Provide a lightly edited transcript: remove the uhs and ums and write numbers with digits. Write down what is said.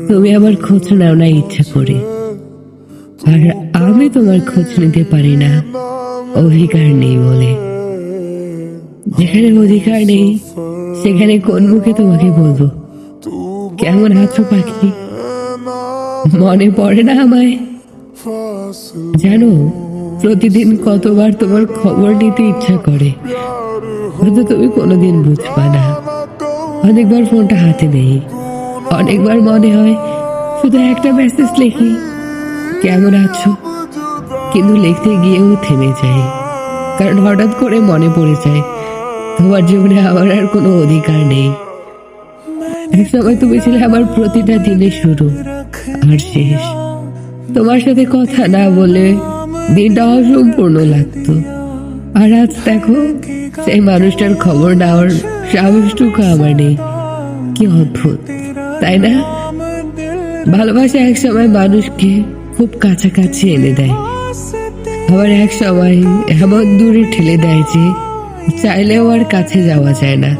তুমি আমার খোঁজ নাও না ইচ্ছা করে, আর আমি তোমার খোঁজ নিতে পারি না অধিকার নেই বলে। যেখানে অধিকার নেই সেখানে কোন মুখে তোমাকে বলবো কেমন আছো পাখি? মনে পড়ে না আমায়? জানো, প্রতিদিন কতবার তোমার খবর নিতে ইচ্ছা করে, হয়তো তুমি কোনোদিন বুঝবা না। অনেকবার ফোনটা হাতে নেই, অনেকবার মনে হয় শুধু একটা মেসেজ লিখি, কেমন আছো? কিন্তু লিখতে গিয়েও থেমে যাই, কারণ হঠাৎ করে মনে পড়ে যায় তোমার জীবনে আমার আর কোনো অধিকার নেই। এক সময় তুমি ছিলে আমার প্রতিটা দিনের শুরু আর শেষ। তোমার সাথে কথা না বলে দিনটা অসম্পূর্ণ লাগতো। আর আজ দেখো, সেই মানুষটার খবর নেওয়ার সাহসটুকু আমার নেই। কি অদ্ভুত, তাই না? ভালোবাসা এক সময় মানুষকে খুব কাছাকাছি এনে দেয়, আবার এক সময় এমন দূরে ঠেলে দেয় যে চাইলেও আর কাছে যাওয়া যায় না।